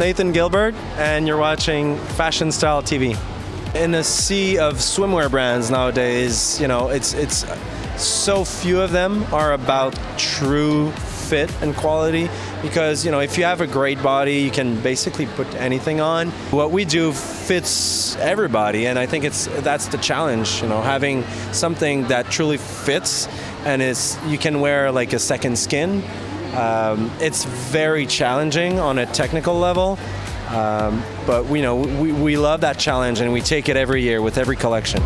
Nathan Gilbert, and you're watching Fashion Style TV. In a sea of swimwear brands nowadays, it's so few of them are about true fit and quality, because if you have a great body, you can basically put anything on. What we do fits everybody, and I think that's the challenge, having something that truly fits and you can wear like a second skin. It's very challenging on a technical level, but we love that challenge, and we take it every year with every collection.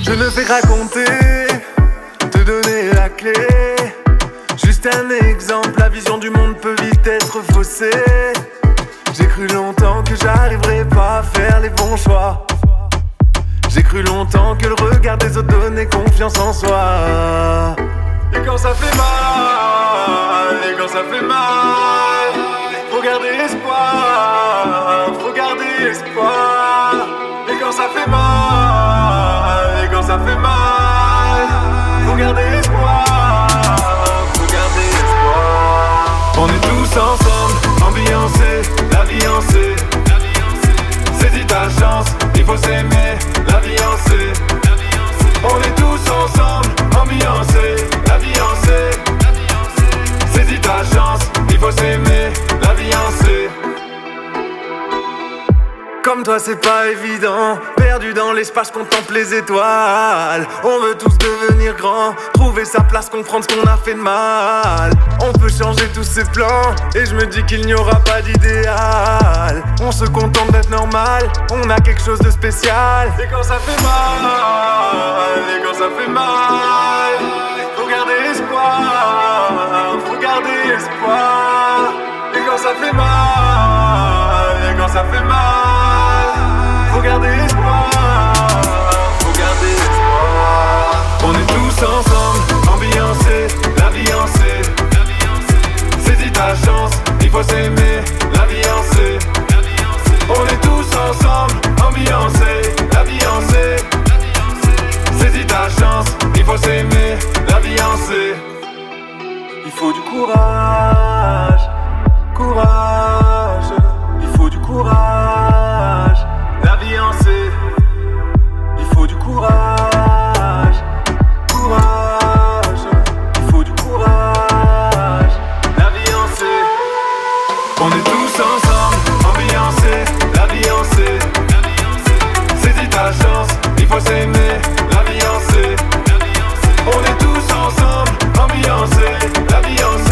Je ne fais raconter, te donner la clé. Juste un exemple, la vision du monde peut vite être faussée. J'ai cru longtemps que j'arriverais pas à faire les bons choix. J'ai cru longtemps que le regard des autres donnait confiance en soi. Et quand ça fait mal, faut garder espoir, faut garder espoir. Et quand ça fait mal, faut garder espoir, faut garder espoir. On est tous ensemble, ambiancés, la vie en C. Saisis ta chance, il faut s'aimer, la vie en C. On est tous ensemble, ambiancés, la vie en C. Saisis ta chance, il faut s'aimer, la vie en C. Comme toi c'est pas évident, perdu dans l'espace, contemple les étoiles. On veut tous devenir grands, trouver sa place, comprendre ce qu'on a fait de mal. On peut changer tous ses plans, et je me dis qu'il n'y aura pas d'idéal. On se contente d'être normal, on a quelque chose de spécial. Et quand ça fait mal, faut garder espoir, faut garder espoir. Et quand ça fait mal, faut garder espoir, faut garder espoir. On est tous ensemble, ambiancés, la vie en C. Saisis ta chance, il faut s'aimer, la vie en C. On est tous ensemble, ambiancés, la vie en C. Saisis ta chance, il faut s'aimer, la vie en C. Il faut du courage, courage. Il faut du courage, la vie en C. Il faut du courage, courage. Il faut du courage, la vie en C. On est tous ensemble, ambiancés, la vie en C. Saisis ta chance, il faut s'aimer, la vie en C. On est tous ensemble, ambiancés, la vie en C.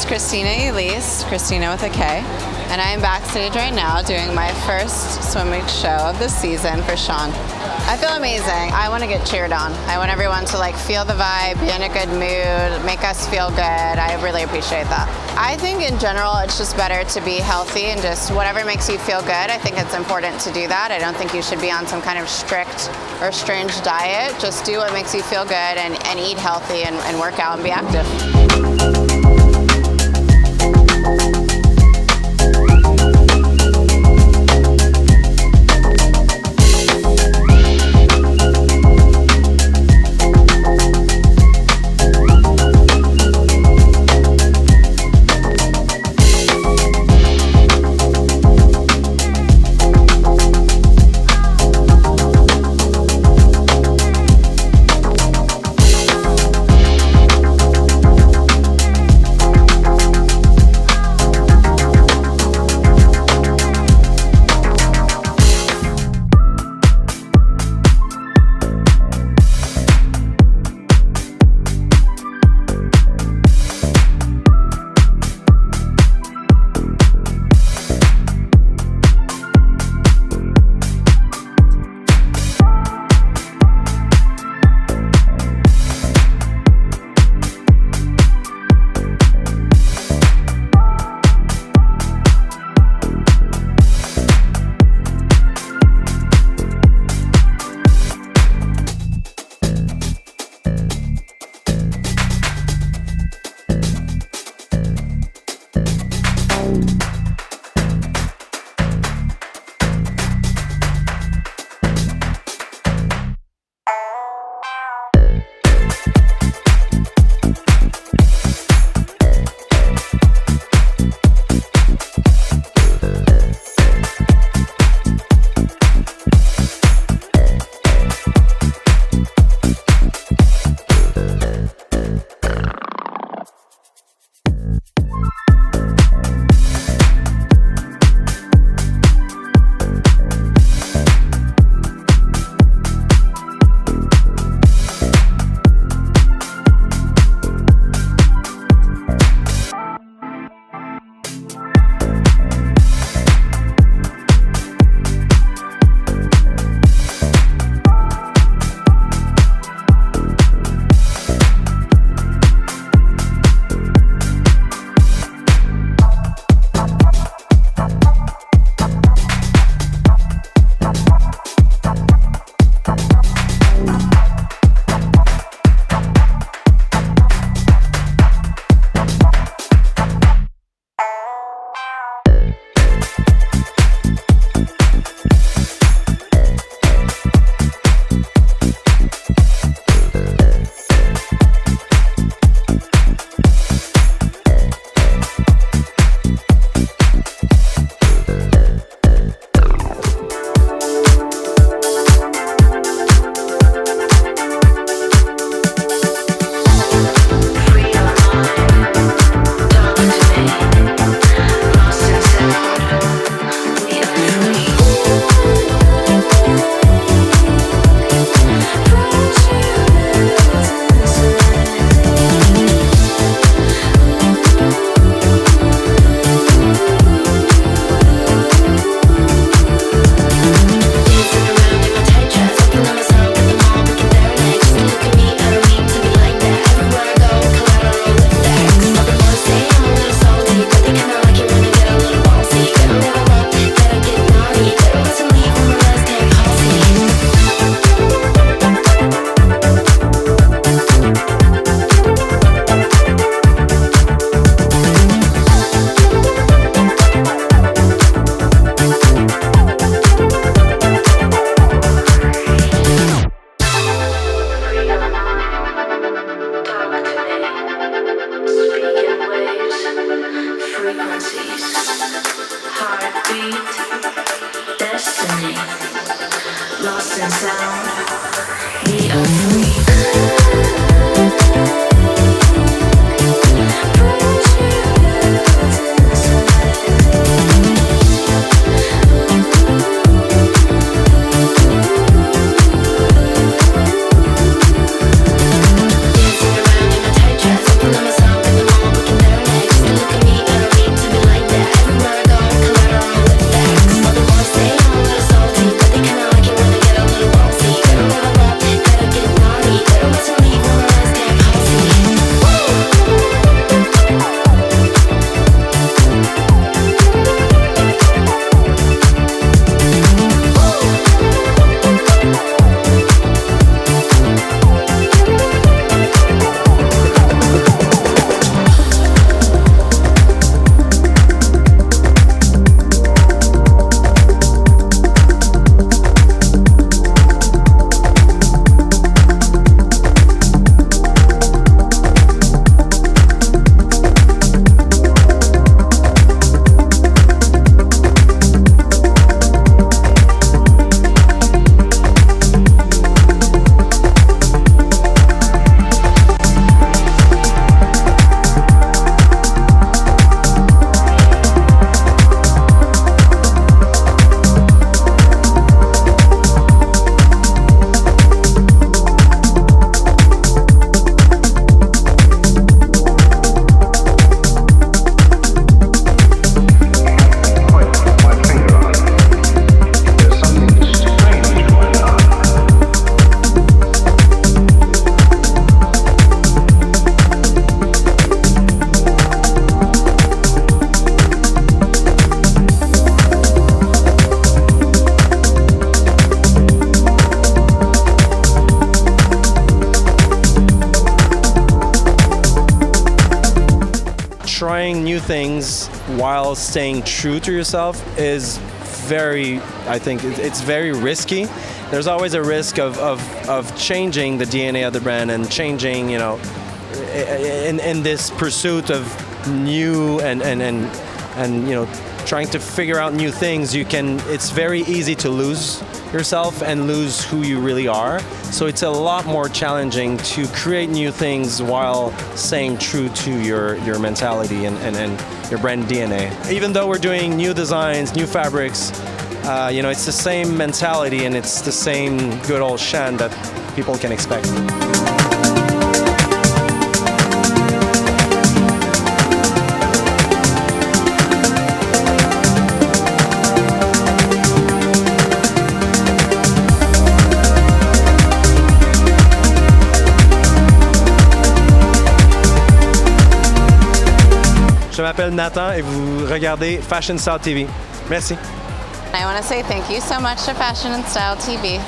Kristina Elise, Kristina with a K, and I am backstage right now doing my first swim week show of the season for Shan. I feel amazing. I want to get cheered on. I want everyone to like feel the vibe, be in a good mood, make us feel good. I really appreciate that. I think in general it's just better to be healthy and just whatever makes you feel good. I think it's important to do that. I don't think you should be on some kind of strict or strange diet. Just do what makes you feel good and eat healthy and work out and be active. trying new things while staying true to yourself is I think it's very risky. There's always a risk of changing the DNA of the brand and changing, in this pursuit of new and trying to figure out new things. It's very easy to lose yourself and lose who you really are. So it's a lot more challenging to create new things while staying true to your mentality and your brand DNA. Even though we're doing new designs, new fabrics, it's the same mentality and it's the same good old Shan that people can expect. Je m'appelle Nathan et vous regardez Fashion Style TV. Merci. I want to say thank you so much to Fashion and Style TV.